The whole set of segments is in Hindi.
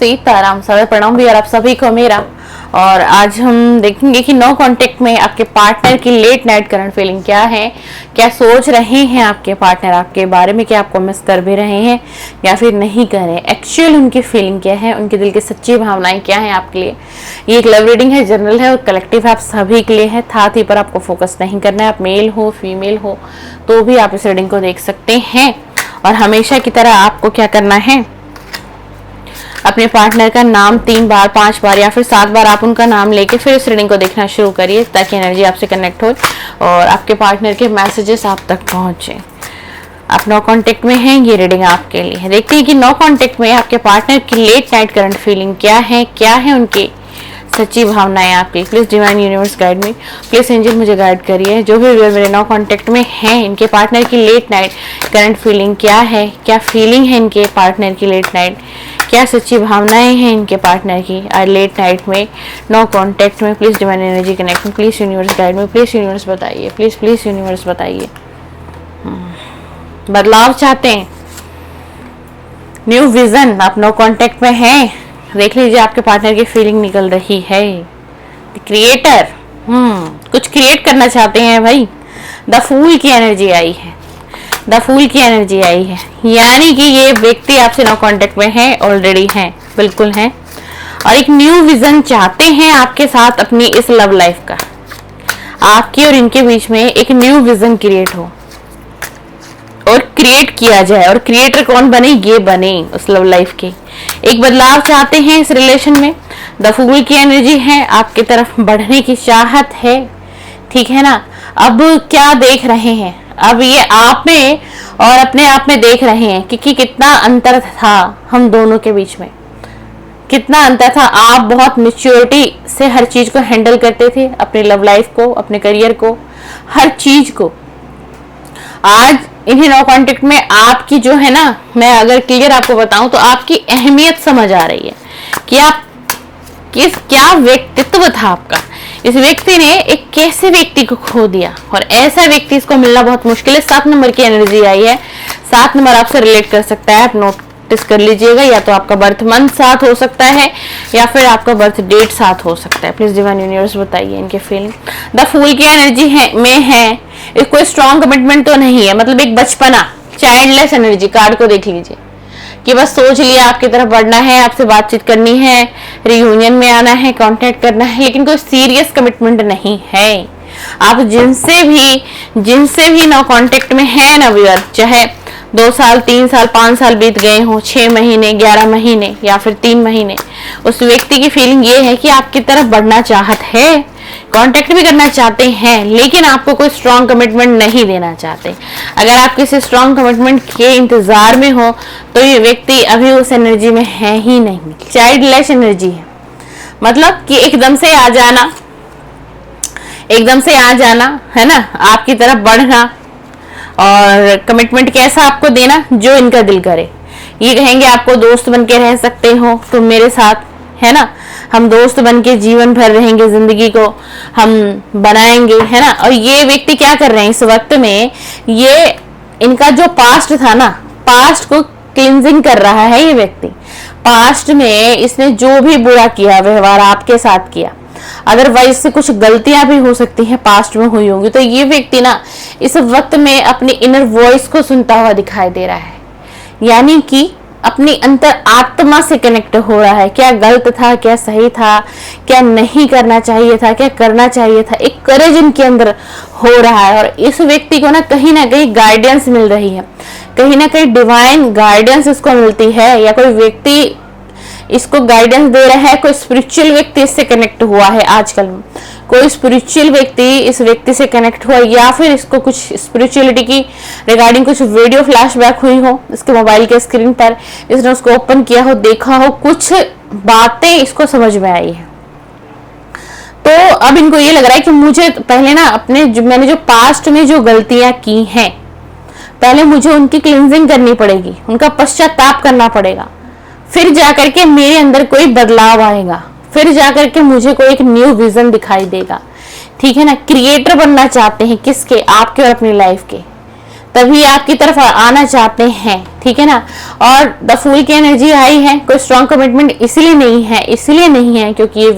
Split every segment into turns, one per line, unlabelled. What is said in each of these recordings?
सीताराम। सभी प्रणाम भी और आप सभी को मेरा। और आज हम देखेंगे कि नो कांटेक्ट में आपके पार्टनर की लेट नाइट करंट फीलिंग क्या है, क्या सोच रहे हैं आपके पार्टनर आपके बारे में, क्या आपको मिस कर भी रहे हैं या फिर नहीं कर रहे हैं, एक्चुअल उनकी फीलिंग क्या है, उनके दिल की सच्ची भावनाएं क्या है आपके लिए। ये एक लव रीडिंग है, जनरल है और कलेक्टिव है, आप सभी के लिए है। साथ ही पर आपको फोकस नहीं करना है, आप मेल हो फीमेल हो तो भी आप इस रीडिंग को देख सकते हैं। और हमेशा की तरह आपको क्या करना है, अपने पार्टनर का नाम 3 बार 5 बार या फिर 7 बार आप उनका नाम लेके फिर इस रीडिंग को देखना शुरू करिए, ताकि एनर्जी आपसे कनेक्ट हो और आपके पार्टनर के मैसेजेस आप तक पहुंचे। आप नो कांटेक्ट में हैं, ये रीडिंग आपके लिए है। देखते हैं कि नो कांटेक्ट में आपके पार्टनर की लेट नाइट करंट फीलिंग क्या है उनकी सच्ची भावनाएं आपकी। Please divine universe guide me, please angel मुझे गाइड करिए। जो भी व्यूअर मेरे नो कांटेक्ट में हैं, इनके पार्टनर की लेट नाइट करंट फीलिंग क्या है, क्या फीलिंग है इनके पार्टनर की लेट नाइट, क्या सच्ची भावनाएं हैं इनके पार्टनर की लेट नाइट में नो कांटेक्ट में। Please divine energy connect, please universe guide me, please universe बताइए, प्लीज यूनिवर्स बताइए। बदलाव चाहते हैं, न्यू विजन, आप नो कांटेक्ट में हैं, देख लीजिए आपके पार्टनर की फीलिंग निकल रही है। क्रिएटर, कुछ क्रिएट करना चाहते हैं भाई। द फूल की एनर्जी आई है, द फूल की एनर्जी आई है, यानी कि ये व्यक्ति आपसे नो कांटेक्ट में है, ऑलरेडी है, बिल्कुल है। और एक न्यू विजन चाहते हैं आपके साथ अपनी इस लव लाइफ का। आपके और इनके बीच में एक न्यू विजन क्रिएट हो और क्रिएट किया जाए। और क्रिएटर कौन बने, ये बने उस लव लाइफ के। एक बदलाव चाहते हैं इस रिलेशन में। द फूल की एनर्जी है, आपकी तरफ बढ़ने की चाहत है, ठीक है ना। अब क्या देख रहे हैं, अब ये आप में और अपने आप में देख रहे हैं कि कितना अंतर था हम दोनों के बीच में, कितना अंतर था। आप बहुत मैच्योरिटी से हर चीज को हैंडल करते थे, अपने लव लाइफ को, अपने करियर को, हर चीज को। आज इन्हीं नो कांटेक्ट में आपकी जो है ना, मैं अगर क्लियर आपको बताऊं तो आपकी अहमियत समझ आ रही है कि आप क्या व्यक्तित्व था आपका। इस व्यक्ति ने एक कैसे व्यक्ति को खो दिया और ऐसा व्यक्ति इसको मिलना बहुत मुश्किल है। 7 नंबर की एनर्जी आई है, 7 नंबर आपसे रिलेट कर सकता है, आप नोटिस कर लीजिएगा। या तो आपका बर्थ मंथ साथ हो सकता है या फिर आपका बर्थ डेट साथ हो सकता है। प्लीज डिवाइन यूनिवर्स बताइए इनके फीलिंग। द फूल की एनर्जी है में है, कोई स्ट्रॉन्ग कमिटमेंट तो नहीं है, मतलब एक बचपना, चाइल्डलेस एनर्जी। कार्ड को देख लीजिए कि बस सोच लिया आपकी तरफ बढ़ना है, आपसे बातचीत करनी है, रियूनियन में आना है, कांटेक्ट करना है, लेकिन कोई सीरियस कमिटमेंट नहीं है। आप जिनसे भी नो कांटेक्ट में है ना व्यूअर, चाहे 2 साल 3 साल 5 साल बीत गए हो, 6 महीने 11 महीने या फिर 3 महीने, उस व्यक्ति की फीलिंग ये है कि आपकी तरफ बढ़ना चाहत है, कांटेक्ट भी करना चाहते हैं, लेकिन आपको कोई स्ट्रॉन्ग कमिटमेंट नहीं देना चाहते। अगर आप किसी स्ट्रॉन्ग कमिटमेंट के इंतजार में हो तो ये व्यक्ति अभी उस एनर्जी में है ही नहीं। चाइल्डलेस एनर्जी है, मतलब कि एकदम से आ जाना है ना, आपकी तरफ बढ़ना। और कमिटमेंट कैसा आपको देना, जो इनका दिल करे। ये कहेंगे आपको दोस्त बन के रह सकते हो तुम मेरे साथ, है ना, हम दोस्त बन के जीवन भर रहेंगे, जिंदगी को हम बनाएंगे, है ना। और ये व्यक्ति क्या कर रहे हैं इस वक्त में, ये इनका जो पास्ट था ना, पास्ट को क्लींजिंग कर रहा है ये व्यक्ति। पास्ट में इसने जो भी बुरा किया व्यवहार आपके साथ किया, अदरवाइज से कुछ गलतियां भी हो सकती हैं पास्ट में हुई होंगी, तो ये व्यक्ति ना इस वक्त में अपनी इनर वॉइस को सुनता हुआ दिखाई दे रहा है, यानी कि अपनी अंतर आत्मा से कनेक्ट हो रहा है। क्या गलत था, क्या सही था, क्या नहीं करना चाहिए था, क्या करना चाहिए था, एक करेज इनके अंदर हो रहा है। और इस व्यक्ति को ना कहीं गाइडेंस मिल रही है, कहीं ना कहीं डिवाइन गाइडेंस इसको मिलती है, या कोई व्यक्ति इसको गाइडेंस दे रहा है। कोई स्पिरिचुअल व्यक्ति इससे कनेक्ट हुआ है, आजकल कोई स्पिरिचुअल व्यक्ति इस व्यक्ति से कनेक्ट हुआ, या फिर इसको कुछ स्पिरिचुअलिटी की रिगार्डिंग कुछ वीडियो फ्लैशबैक हुई हो इसके मोबाइल के स्क्रीन पर, इसने उसको ओपन किया हो, देखा हो, कुछ बातें इसको समझ में आई है। तो अब इनको ये लग रहा है कि मुझे पहले ना मैंने जो पास्ट में जो गलतियां की हैं, पहले मुझे उनकी क्लींजिंग करनी पड़ेगी, उनका पश्चाताप करना पड़ेगा, फिर जाकर के मेरे अंदर कोई बदलाव आएगा, फिर जाकर के मुझे कोई एक न्यू विजन दिखाई देगा, ठीक है ना। क्रिएटर बनना चाहते हैं किसके, आपके और अपनी लाइफ के। तभी आपकी तरफ आना चाहते हैं, ठीक है ना। और द फूल की एनर्जी आई है, कोई स्ट्रॉन्ग कमिटमेंट इसलिए नहीं है क्योंकि ये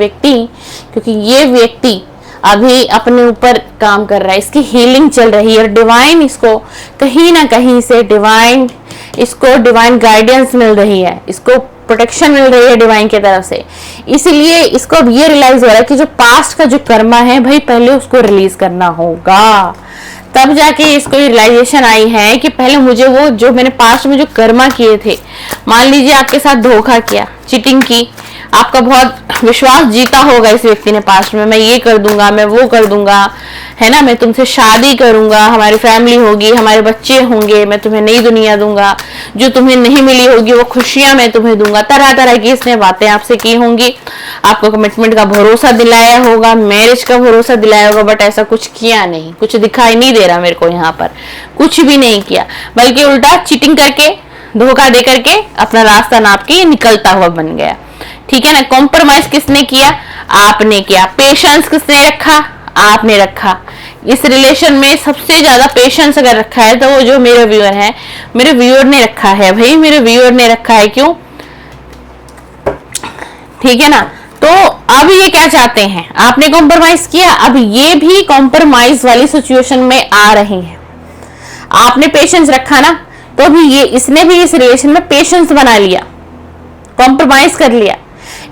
व्यक्ति अभी अपने ऊपर काम कर रहा है, इसकी हीलिंग चल रही है और डिवाइन इसको कहीं ना कहीं से डिवाइन गाइडेंस मिल रही है, इसको प्रोटेक्शन मिल रही है डिवाइन की तरफ से। इसलिए इसको अब ये रियलाइज हो रहा है कि जो पास्ट का जो कर्मा है भाई, पहले उसको रिलीज करना होगा। तब जाके इसको रियलाइजेशन आई है कि पहले मुझे वो जो मैंने पास्ट में जो कर्मा किए थे, मान लीजिए आपके साथ धोखा किया, चीटिंग की, आपका बहुत विश्वास जीता होगा इस व्यक्ति ने पास्ट में, मैं ये कर दूंगा, मैं वो कर दूंगा, है ना, मैं तुमसे शादी करूंगा, हमारी फैमिली होगी, हमारे बच्चे होंगे, मैं तुम्हें नई दुनिया दूंगा, जो तुम्हें नहीं मिली होगी वो खुशियां मैं तुम्हें दूंगा। तरह तरह की इसने बातें आपसे की होंगी, आपको कमिटमेंट का भरोसा दिलाया होगा, मैरिज का भरोसा दिलाया होगा, बट ऐसा कुछ किया नहीं, कुछ दिखाई नहीं दे रहा मेरे को, यहाँ पर कुछ भी नहीं किया, बल्कि उल्टा चीटिंग करके, धोखा दे करके अपना रास्ता नाप के निकलता हुआ बन गया, ठीक है ना। कॉम्प्रोमाइज किसने किया? आपने किया। पेशेंस किसने रखा? आपने रखा। इस रिलेशन में सबसे ज्यादा पेशेंस अगर रखा है तो वो जो मेरे व्यूअर है, मेरे व्यूअर ने रखा है भाई, मेरे व्यूअर ने रखा है। क्यों? ठीक है ना। तो अब ये क्या चाहते हैं? आपने कॉम्प्रोमाइज किया, अब ये भी कॉम्प्रोमाइज वाली सिचुएशन में आ रहे हैं। आपने पेशेंस रखा ना, तो अभी ये इसने भी इस रिलेशन में पेशेंस बना लिया, कॉम्प्रोमाइज कर लिया।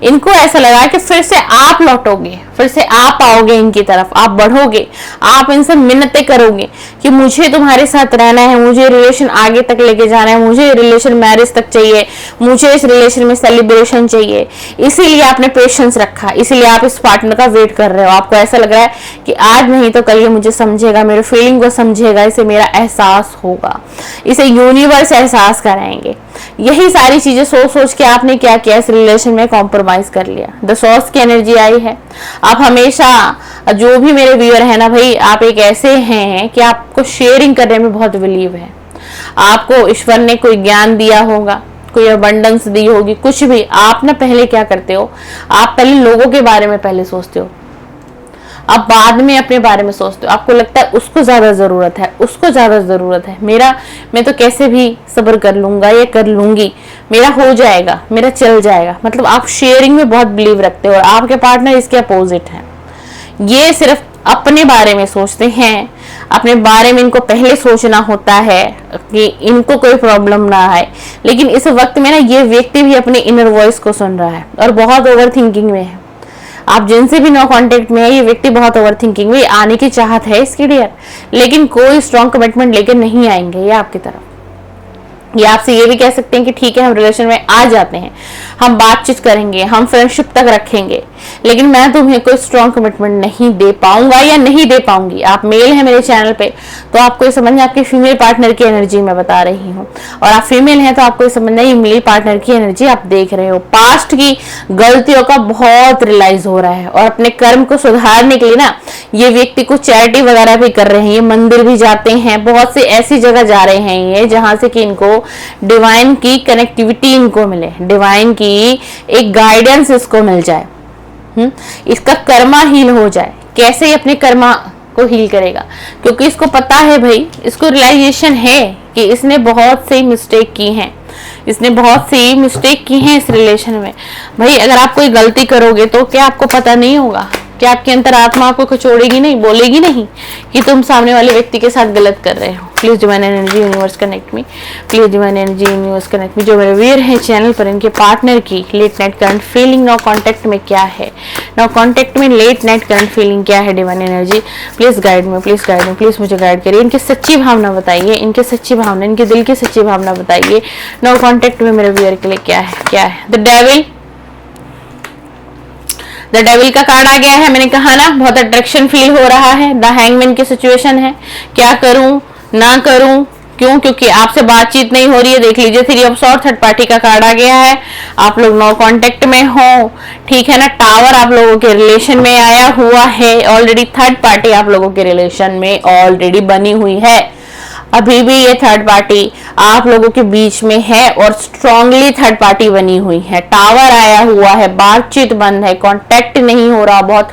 इनको ऐसा लगा कि फिर से आप लौटोगे, फिर से आप आओगे इनकी तरफ, आप बढ़ोगे, आप इनसे मिन्नतें करोगे कि मुझे तुम्हारे साथ रहना है, मुझे रिलेशन आगे तक लेके जाना है, मुझे रिलेशन मैरिज तक चाहिए, मुझे इस रिलेशन में सेलिब्रेशन चाहिए। इसीलिए आपने पेशेंस रखा, इसीलिए आप इस पार्टनर का वेट कर रहे हो। आपको ऐसा लग रहा है कि आज नहीं तो कल ये मुझे समझेगा, मेरे फीलिंग को समझेगा, इसे मेरा एहसास होगा, इसे यूनिवर्स एहसास कराएंगे। यही सारी चीजें सोच सोच के आपने क्या किया? इस रिलेशन में कॉम्प्रोमाइज कर लिया। द सॉर्स की एनर्जी आई है। आप हमेशा, जो भी मेरे व्यूअर है ना भाई, आप एक ऐसे हैं कि आपको शेयरिंग करने में बहुत बिलीव है। आपको ईश्वर ने कोई ज्ञान दिया होगा, कोई अबंडेंस दी होगी, कुछ भी। आप ना पहले क्या करते हो? आप पहले लोगों के बारे में पहले सोचते हो, आप बाद में अपने बारे में सोचते हो। आपको लगता है उसको ज्यादा जरूरत है, उसको ज्यादा जरूरत है, मैं तो कैसे भी सब्र कर लूंगा, ये कर लूंगी, मेरा हो जाएगा, मेरा चल जाएगा। मतलब आप शेयरिंग में बहुत बिलीव रखते हो और आपके पार्टनर इसके अपोजिट है। ये सिर्फ अपने बारे में सोचते हैं, अपने बारे में इनको पहले सोचना होता है कि इनको कोई प्रॉब्लम ना आए। लेकिन इस वक्त में ना ये व्यक्ति भी अपने इनर वॉइस को सुन रहा है और बहुत ओवर थिंकिंग में है। आप जिनसे भी नो कांटेक्ट में है, ये व्यक्ति बहुत ओवर थिंकिंग में, आने की चाहत है इसकी डियर, लेकिन कोई स्ट्रॉन्ग कमिटमेंट लेकर नहीं आएंगे ये आपकी तरफ। ये आपसे ये भी कह सकते हैं कि ठीक है, हम रिलेशन में आ जाते हैं, हम बातचीत करेंगे, हम फ्रेंडशिप तक रखेंगे, लेकिन मैं तुम्हें कोई स्ट्रॉन्ग कमिटमेंट नहीं दे पाऊंगा या नहीं दे पाऊंगी। आप मेल है मेरे चैनल पे, तो आपको ये समझना आपके फीमेल पार्टनर की एनर्जी मैं बता रही हूँ, और आप फीमेल हैं तो आपको ये समझना ये मेल पार्टनर की एनर्जी आप देख रहे हो। पास्ट की गलतियों का बहुत रियलाइज हो रहा है और अपने कर्म को सुधारने के लिए ना ये व्यक्ति को चैरिटी वगैरह भी कर रहे हैं, ये मंदिर भी जाते हैं, बहुत से ऐसी जगह जा रहे हैं ये जहां से कि इनको डिवाइन की कनेक्टिविटी इनको मिले, डिवाइन की एक गाइडेंस इसको मिल जाए, इसका कर्मा हील हो जाए। कैसे अपने कर्मा को हील करेगा? क्योंकि इसको पता है भाई, इसको रियलाइजेशन है कि इसने बहुत सी मिस्टेक की हैं, इसने बहुत सी मिस्टेक की हैं इस रिलेशन में। भाई अगर आप कोई गलती करोगे तो क्या आपको पता नहीं होगा? क्या आपकी अंतरात्मा आपको कचोड़ेगी नहीं, बोलेगी नहीं कि तुम सामने वाले व्यक्ति के साथ गलत कर रहे हो? Please divine energy universe connect me, please divine energy universe connect me. जो मेरे वीर हैं चैनल पर, इनके पार्टनर की late night current feeling no contact में क्या है, नो कांटेक्ट में लेट नाइट करंट फीलिंग क्या है? Divine energy please guide me, please guide me, please मुझे गाइड करिए। इनकी सच्ची भावना बताइए, इनकी सच्ची भावना, इनके दिल की सच्ची भावना बताइए। नो कांटेक्ट में मेरे वीर के लिए क्या है? क्या है? द डेविल, द डेविल का कार्ड आ गया है। मैंने कहा ना बहुत अट्रैक्शन फील हो रहा है। द हैंगमैन की सिचुएशन है, क्या करूं ना करूं? क्यों? क्योंकि आपसे बातचीत नहीं हो रही है। देख लीजिए, three of sword, third party का कार्ड आ गया है। आप लोग नो कांटेक्ट में हो, ठीक है ना। टावर आप लोगों के रिलेशन में आया हुआ है ऑलरेडी। थर्ड पार्टी आप लोगों के रिलेशन में ऑलरेडी बनी हुई है। अभी भी ये थर्ड पार्टी आप लोगों के बीच में है और स्ट्रांगली थर्ड पार्टी बनी हुई है। टावर आया हुआ है, बातचीत बंद है, कांटेक्ट नहीं हो रहा, बहुत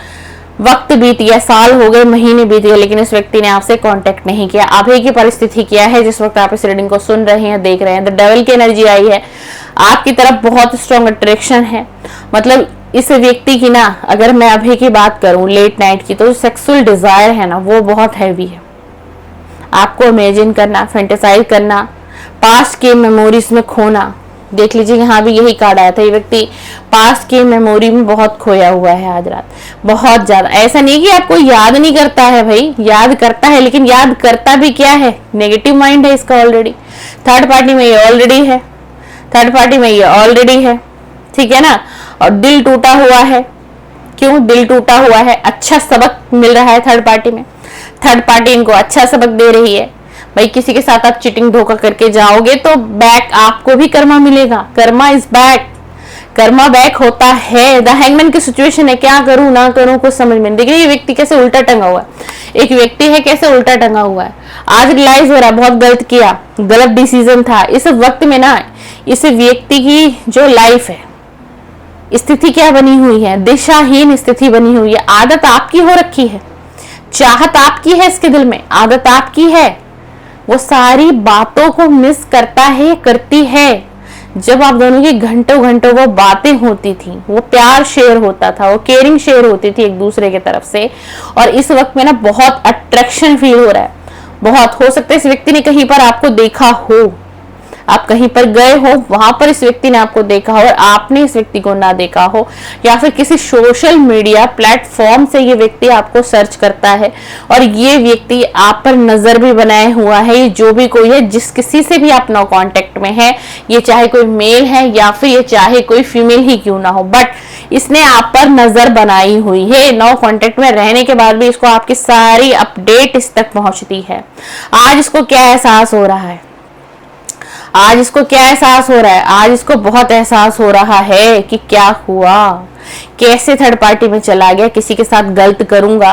वक्त बीत गया, साल हो गए, महीने बीत गए, लेकिन इस व्यक्ति ने आपसे कांटेक्ट नहीं किया। अभी की परिस्थिति क्या है जिस वक्त आप इस रीडिंग को सुन रहे हैं, देख रहे हैं? द डेविल की एनर्जी आई है, आपकी तरफ बहुत स्ट्रॉन्ग अट्रैक्शन है। मतलब इस व्यक्ति की ना, अगर मैं अभी की बात करूं लेट नाइट की, तो सेक्सुअल डिजायर है ना वो बहुत हैवी है। आपको इमेजिन करना, फैंटेसाइज करना, पास्ट के मेमोरीज में खोना। देख लीजिए यहाँ भी यही कार्ड आया था, ये व्यक्ति पास्ट की मेमोरी में बहुत खोया हुआ है आज रात, बहुत ज्यादा। ऐसा नहीं कि आपको याद नहीं करता है भाई, याद करता है, लेकिन याद करता भी क्या है? नेगेटिव माइंड है इसका ऑलरेडी। थर्ड पार्टी में ये ऑलरेडी है, थर्ड पार्टी में ये ऑलरेडी है, ठीक है ना। और दिल टूटा हुआ है। क्यों दिल टूटा हुआ है? अच्छा सबक मिल रहा है थर्ड पार्टी में। थर्ड पार्टी इनको अच्छा सबक दे रही है। भाई किसी के साथ आप चीटिंग धोखा करके जाओगे तो बैक आपको भी कर्मा मिलेगा। Karma is back, Karma back होता है। द हैंगमैन की सिचुएशन है, क्या करूं ना करूं कुछ समझ में नहीं। देखिए ये व्यक्ति कैसे उल्टा टंगा हुआ है, एक व्यक्ति है कैसे उल्टा टंगा हुआ है। आज रियलाइज हो रहा है बहुत गलत किया, गलत डिसीजन था। इस वक्त में ना इस व्यक्ति की जो लाइफ है, स्थिति क्या बनी हुई है? दिशाहीन स्थिति बनी हुई है। आदत आपकी हो रखी है, चाहत आपकी है, इसके दिल में आदत आपकी है। वो सारी बातों को मिस करता है, करती है। जब आप दोनों की घंटों घंटों वो बातें होती थी, वो प्यार शेयर होता था, वो केयरिंग शेयर होती थी एक दूसरे की तरफ से। और इस वक्त में ना बहुत अट्रैक्शन फील हो रहा है, बहुत। हो सकता है इस व्यक्ति ने कहीं पर आपको देखा हो, आप कहीं पर गए हो, वहां पर इस व्यक्ति ने आपको देखा हो और आपने इस व्यक्ति को ना देखा हो, या फिर किसी सोशल मीडिया प्लेटफॉर्म से ये व्यक्ति आपको सर्च करता है और ये व्यक्ति आप पर नजर भी बनाए हुआ है। ये जो भी कोई है, जिस किसी से भी आप नो कांटेक्ट में है, ये चाहे कोई मेल है या फिर ये चाहे कोई फीमेल ही क्यों ना हो, बट इसने आप पर नजर बनाई हुई है। नो कांटेक्ट में रहने के बाद भी इसको आपकी सारी अपडेट इस तक पहुंचती है। आज इसको क्या एहसास हो रहा है? आज इसको क्या एहसास हो रहा है? आज इसको बहुत एहसास हो रहा है कि क्या हुआ, कैसे थर्ड पार्टी में चला गया, किसी के साथ गलत करूंगा,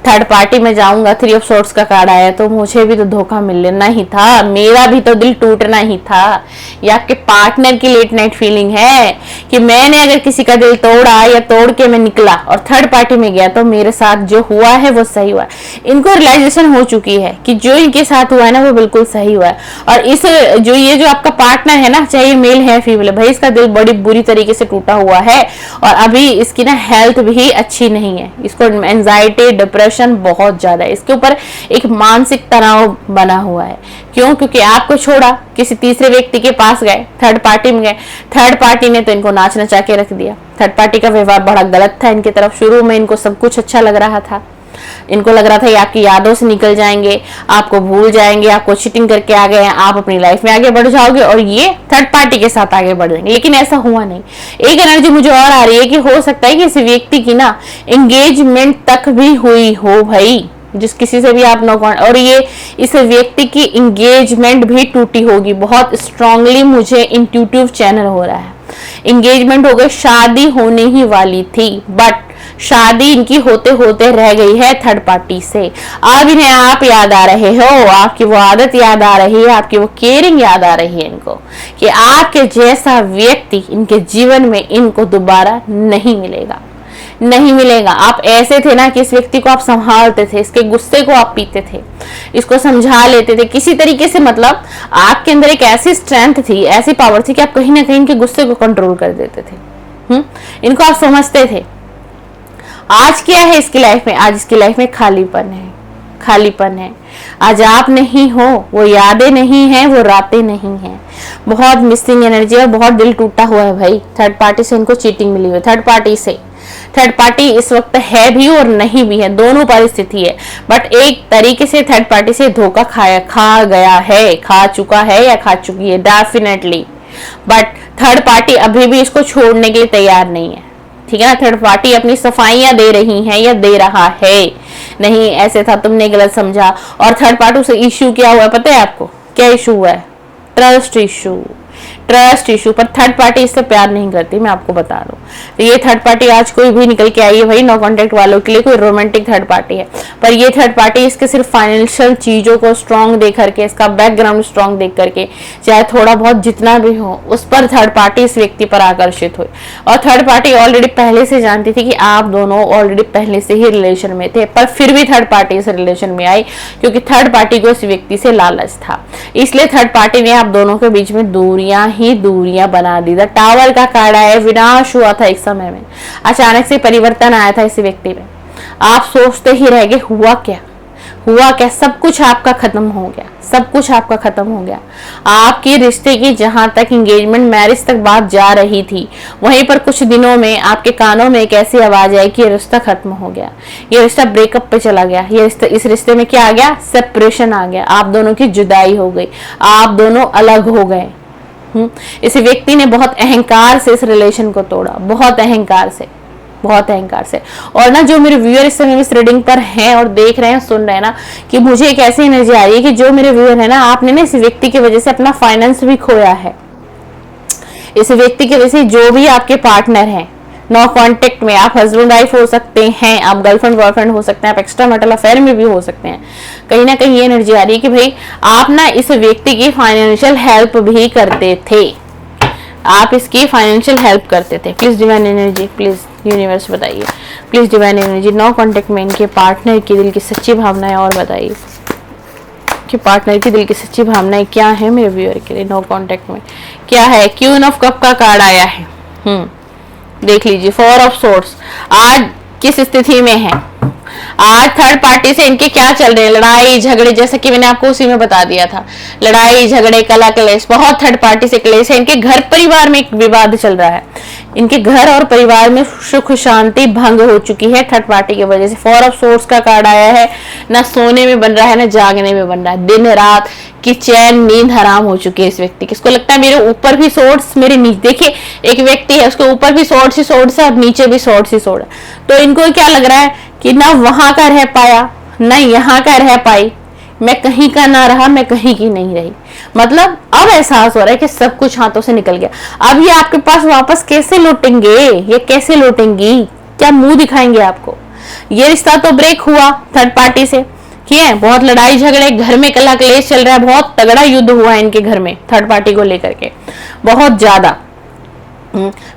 थर्ड पार्टी में जाऊंगा। 3 ऑफ सोर्ड्स का कार्ड आया, तो मुझे भी तो धोखा मिलना ही था, मेरा भी तो दिल टूटना ही था। ये आपके पार्टनर की लेट नाइट फीलिंग है कि मैंने अगर किसी का दिल तोड़ा या तोड़ के मैं निकला और थर्ड पार्टी में गया तो मेरे साथ जो हुआ है वो सही हुआ है। इनको रियलाइजेशन हो चुकी है कि जो इनके साथ हुआ है ना वो बिल्कुल सही हुआ है। और इस जो आपका पार्टनर है ना, चाहे मेल है फीमेल है, भाई इसका दिल बड़ी बुरी तरीके से टूटा हुआ है और अभी इसकी ना हेल्थ भी अच्छी नहीं है। इसको एंजाइटी, डिप्रेशन बहुत ज्यादा है, इसके ऊपर एक मानसिक तनाव बना हुआ है। क्यों? क्योंकि आपको छोड़ा, किसी तीसरे व्यक्ति के पास गए, थर्ड पार्टी में गए, थर्ड पार्टी ने तो इनको नाच नचा के रख दिया। थर्ड पार्टी का व्यवहार बड़ा गलत था इनकी तरफ। शुरू में इनको सब कुछ अच्छा लग रहा था, इनको लग रहा था ये आपकी यादों से निकल जाएंगे, आपको भूल जाएंगे, आपको चीटिंग करके आ गए हैं, आप अपनी लाइफ में आगे बढ़ जाओगे और ये थर्ड पार्टी के साथ आगे बढ़ जाएंगे। लेकिन ऐसा हुआ नहीं। एक एनर्जी मुझे और आ रही है कि हो सकता है कि इस व्यक्ति की ना एंगेजमेंट तक भी हुई हो भाई, जिस किसी से भी आप नो कॉन्टेक्ट, और ये इस व्यक्ति की एंगेजमेंट भी टूटी होगी। बहुत स्ट्रांगली मुझे इंट्यूटिव चैनल हो रहा है, एंगेजमेंट हो गई, शादी होने ही वाली थी, बट शादी इनकी होते होते रह गई है थर्ड पार्टी से। अब इन्हें आप याद आ रहे हो, आपकी वो आदत याद आ रही है, आपकी वो केयरिंग याद आ रही है इनको, कि आपके जैसा व्यक्ति इनके जीवन में इनको दोबारा नहीं मिलेगा, नहीं मिलेगा। आप ऐसे थे ना कि इस व्यक्ति को आप संभालते थे, इसके गुस्से को आप पीते थे, इसको समझा लेते थे किसी तरीके से। मतलब आपके अंदर एक ऐसी स्ट्रेंथ थी, ऐसी पावर थी कि आप कहीं ना कहीं इनके गुस्से को कंट्रोल कर देते थे। इनको आप समझते थे। आज क्या है इसकी लाइफ में? आज इसकी लाइफ में खालीपन है, खालीपन है। आज आप नहीं हो, वो यादें नहीं है, वो रातें नहीं है। बहुत मिसिंग एनर्जी है, बहुत दिल टूटा हुआ है भाई। थर्ड पार्टी से इनको चीटिंग मिली हुई, थर्ड पार्टी से। थर्ड पार्टी इस वक्त है भी और नहीं भी है, दोनों परिस्थिति है। बट एक तरीके से थर्ड पार्टी से धोखा खा गया है, खा चुका है या खा चुकी है डेफिनेटली। बट थर्ड पार्टी अभी भी इसको छोड़ने के लिए तैयार नहीं है, ठीक है ना। थर्ड पार्टी अपनी सफाइयां दे रही है या दे रहा है, नहीं ऐसे था, तुमने गलत समझा। और थर्ड पार्टी से इश्यू क्या हुआ है पता है आपको? क्या इश्यू हुआ है? Trust issue. ट्रस्ट इशू, पर थर्ड पार्टी इससे प्यार नहीं करती, मैं आपको बता दूं। तो ये थर्ड पार्टी आज कोई भी निकल के आई है भाई, नो कॉन्टेक्ट वालों के लिए कोई रोमांटिक थर्ड पार्टी है, पर ये थर्ड पार्टी इसके सिर्फ फाइनेंशियल चीजों को स्ट्रांग देख करके, इसका बैकग्राउंड स्ट्रांग देख करके, चाहे थोड़ा बहुत जितना भी हो, उस पर थर्ड पार्टी इस व्यक्ति पर आकर्षित हुई। और थर्ड पार्टी ऑलरेडी पहले से जानती थी कि आप दोनों ऑलरेडी पहले से ही रिलेशन में थे, पर फिर भी थर्ड पार्टी इस रिलेशन में आई क्योंकि थर्ड पार्टी को इस व्यक्ति से लालच था। इसलिए थर्ड पार्टी ने आप दोनों के बीच में दूरियां ही दूरियां बना दी। टावर का कार्ड आया, विनाश हुआ था एक समय में, अचानक से परिवर्तन आया था इस व्यक्ति में। आप सोचते ही रह गए हुआ क्या, हुआ क्या, सब कुछ आपका खत्म हो गया, सब कुछ आपका खत्म हो गया। आपके रिश्ते की जहां तक एंगेजमेंट मैरिज तक बात जा रही थी, वहीं पर कुछ दिनों में आपके कानों में एक ऐसी आवाज आई कि ये रिश्ता खत्म हो गया, ये रिश्ता ब्रेकअप पे चला गया, ये रिश्ता, इस रिश्ते में क्या आ गया, सेपरेशन आ गया, आप दोनों की जुदाई हो गई, आप दोनों अलग हो गए। इस व्यक्ति ने बहुत अहंकार से इस रिलेशन को तोड़ा, बहुत अहंकार से, बहुत अहंकार से। और ना जो मेरे व्यूअर इस समय इस रीडिंग पर हैं और देख रहे हैं, सुन रहे हैं ना, कि मुझे एक ऐसी एनर्जी आ रही है कि जो मेरे व्यूअर है ना, आपने ना इस व्यक्ति की वजह से अपना फाइनेंस भी खोया है। इस व्यक्ति की वजह से जो भी आपके पार्टनर हैं नो कांटेक्ट में, आप हस्बैंड वाइफ हो सकते हैं, आप गर्लफ्रेंड बॉयफ्रेंड हो सकते हैं, आप एक्स्ट्रा मैरिटल अफेयर में भी हो सकते हैं, कहीं ना कहीं ये एनर्जी आ रही है कि भाई आप ना इस व्यक्ति की फाइनेंशियल हेल्प भी करते थे, आप इसकी फाइनेंशियल हेल्प करते थे। Please divine energy, please universe बताइए, please divine energy, no contact में इनके पार्टनर की दिल की सच्ची भावनाएं और बताइए कि पार्टनर की दिल की सच्ची भावनाएं क्या है मेरे व्यूअर के लिए। नो कांटेक्ट में क्या है, क्वीन ऑफ कप का कार्ड आया है। देख लीजिए, 4 ऑफ सोर्ड्स आज किस स्थिति में है, आज थर्ड पार्टी से इनके क्या चल रहे हैं, लड़ाई झगड़े, जैसा कि मैंने आपको उसी में बता दिया था, लड़ाई झगड़े कला क्लेश, बहुत थर्ड पार्टी से क्लेश है। इनके घर परिवार में एक विवाद चल रहा है, इनके घर और परिवार में सुख शांति भंग हो चुकी है थर्ड पार्टी की वजह से। 4 ऑफ सोर्ड्स का कार्ड आया है, ना सोने में बन रहा है ना जागने में बन रहा है, दिन रात की चैन नींद हराम हो चुकी है इस व्यक्ति की। इसको लगता है मेरे ऊपर भी सोर्ड्स, मेरे नीचे, देखिए एक व्यक्ति है उसके ऊपर भी सोर्ड्स ही सोर्ड्स है और नीचे भी सोर्ड्स ही सोर्ड है, तो इनको क्या लग रहा है कि ना वहां का रह पाया ना यहाँ का रह पाई, मैं कहीं का ना रहा, मैं कहीं की नहीं रही। मतलब अब एहसास हो रहा है कि सब कुछ हाथों से निकल गया, अब ये आपके पास वापस कैसे लौटेंगे, ये कैसे लौटेंगी, क्या मुंह दिखाएंगे आपको। ये रिश्ता तो ब्रेक हुआ थर्ड पार्टी से, ठीक है, बहुत लड़ाई झगड़े, घर में कला क्लेश चल रहा है, बहुत तगड़ा युद्ध हुआ है इनके घर में थर्ड पार्टी को लेकर के, बहुत ज्यादा।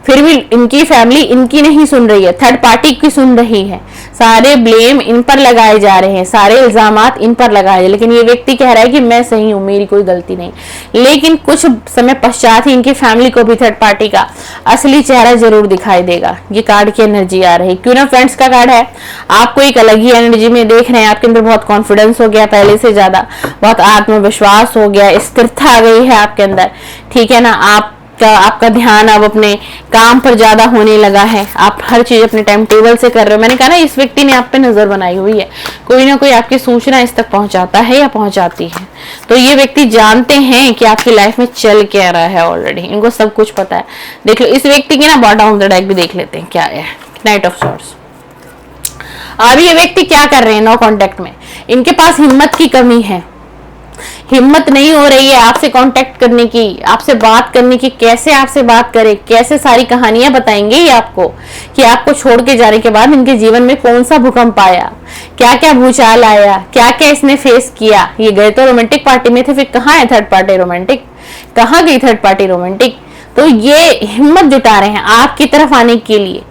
फिर भी इनकी फैमिली इनकी नहीं सुन रही है, थर्ड पार्टी की सुन रही है, सारे ब्लेम इन पर लगाए जा रहे हैं, सारे इल्जामात इन पर लगाए हैं, लेकिन ये व्यक्ति कह रहा है कि मैं सही हूं, मेरी कोई गलती नहीं। लेकिन कुछ समय पश्चात ही इनकी फैमिली को भी थर्ड पार्टी का असली चेहरा जरूर दिखाई देगा। ये कार्ड की एनर्जी आ रही, क्यों ना फ्रेंड्स का कार्ड है, आपको एक अलग ही एनर्जी में देख रहे हैं, आपके अंदर बहुत कॉन्फिडेंस हो गया पहले से ज्यादा, बहुत आत्मविश्वास हो गया, स्थिरता आ गई है आपके अंदर, ठीक है ना। आपका ध्यान अब अपने काम पर ज्यादा होने लगा है, आप हर चीज अपने टाइम टेबल से कर रहे हो। मैंने कहा ना इस व्यक्ति ने आप पे नजर बनाई हुई है, कोई ना कोई आपकी सूचना इस तक पहुंचाता है या पहुंचाती है, तो ये व्यक्ति जानते हैं कि आपकी लाइफ में चल क्या रहा है, ऑलरेडी इनको सब कुछ पता है। देख लो इस व्यक्ति की ना बॉटम ऑफ द डेक भी देख लेते हैं क्या है, नाइट ऑफ सॉर्ड्स। अब ये व्यक्ति क्या कर रहे हैं नो कांटेक्ट में, इनके पास हिम्मत की कमी है, हिम्मत नहीं हो रही है आपसे कांटेक्ट करने की, आपसे बात करने की, कैसे आपसे बात करें, कैसे सारी कहानियां बताएंगे ये आपको कि आपको छोड़ के जाने के बाद इनके जीवन में कौन सा भूकंप आया, क्या क्या भूचाल आया, क्या क्या इसने फेस किया। ये गए तो रोमांटिक पार्टी में थे, फिर कहाँ है थर्ड पार्टी रोमांटिक, कहाँ गई थर्ड पार्टी रोमांटिक। तो ये हिम्मत जुटा रहे हैं आपकी तरफ आने के लिए,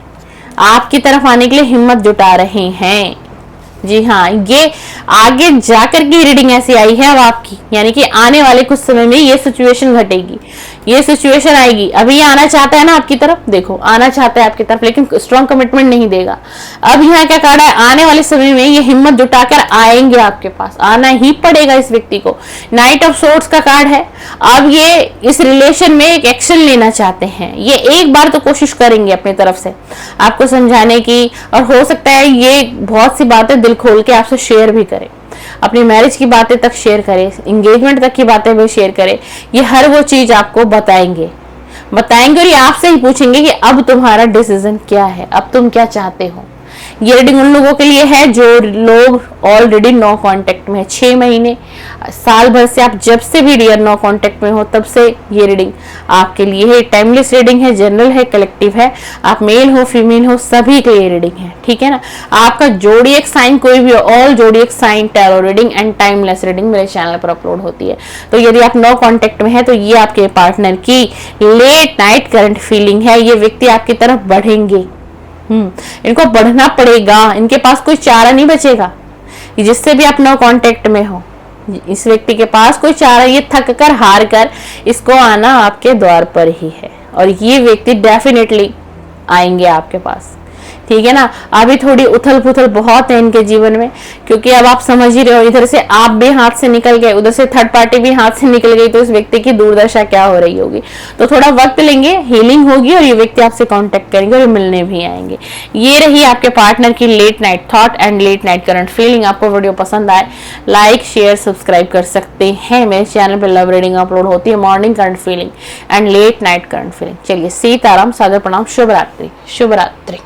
आपकी तरफ आने के लिए हिम्मत जुटा रहे हैं। जी हाँ, ये आगे जाकर की रीडिंग ऐसी आई है अब आपकी, यानी कि आने वाले कुछ समय में ये सिचुएशन घटेगी, ये सिचुएशन आएगी। अभी ये आना चाहता है ना आपकी तरफ, देखो आना चाहता है आपकी तरफ, लेकिन स्ट्रॉन्ग कमिटमेंट नहीं देगा। अब यहाँ क्या कार्ड है, आने वाले समय में ये हिम्मत जुटाकर आएंगे आपके पास, आना ही पड़ेगा इस व्यक्ति को। नाइट ऑफ सोर्ड्स का कार्ड है, अब ये इस रिलेशन में एक एक्शन लेना चाहते हैं, ये एक बार तो कोशिश करेंगे अपनी तरफ से आपको समझाने की, और हो सकता है ये बहुत सी बातें दिल खोल के आपसे शेयर भी करें, अपनी मैरिज की बातें तक शेयर करें, एंगेजमेंट तक की बातें भी शेयर करें। ये हर वो चीज आपको बताएंगे और ये आपसे ही पूछेंगे कि अब तुम्हारा डिसीजन क्या है, अब तुम क्या चाहते हो, ये रीडिंग उन लोगों के लिए है जो लोग ऑलरेडी नो कांटेक्ट में है, 6 महीने, साल भर से, आप जब से भी डियर नो कांटेक्ट में हो तब से ये रीडिंग आपके लिए है। टाइमलेस रीडिंग है, जनरल है, कलेक्टिव है, आप मेल हो फीमेल हो सभी के लिए रीडिंग है, ठीक है ना। आपका जोडिएक साइन कोई भी हो, all zodiac sign tarot reading and timeless reading मेरे चैनल पर अपलोड होती है। तो यदि आप नो कांटेक्ट में है तो ये आपके पार्टनर की लेट नाइट करंट फीलिंग है। ये व्यक्ति आपकी तरफ बढ़ेंगे, इनको बढ़ना पड़ेगा, इनके पास कोई चारा नहीं बचेगा। जिससे भी आप नो कांटेक्ट में हो, इस व्यक्ति के पास कोई चारा, ये थक कर हार कर इसको आना आपके द्वार पर ही है। और ये व्यक्ति डेफिनेटली आएंगे आपके पास, ठीक है ना। अभी थोड़ी उथल पुथल बहुत है इनके जीवन में, क्योंकि अब आप समझ ही रहे हो, इधर से आप भी हाथ से निकल गए, उधर से थर्ड पार्टी भी हाथ से निकल गई, तो इस व्यक्ति की दुर्दशा क्या हो रही होगी। तो थोड़ा वक्त लेंगे, हीलिंग होगी और ये व्यक्ति आपसे कांटेक्ट करेंगे और मिलने भी आएंगे। ये रही आपके पार्टनर की late night thought and late night current feeling. आपको वीडियो पसंद आए लाइक शेयर सब्सक्राइब कर सकते हैं। मेरे चैनल पर लव रीडिंग अपलोड होती है, morning current feeling and late night current feeling. चलिए, सीताराम, सादर प्रणाम, शुभ रात्रि, शुभ रात्रि।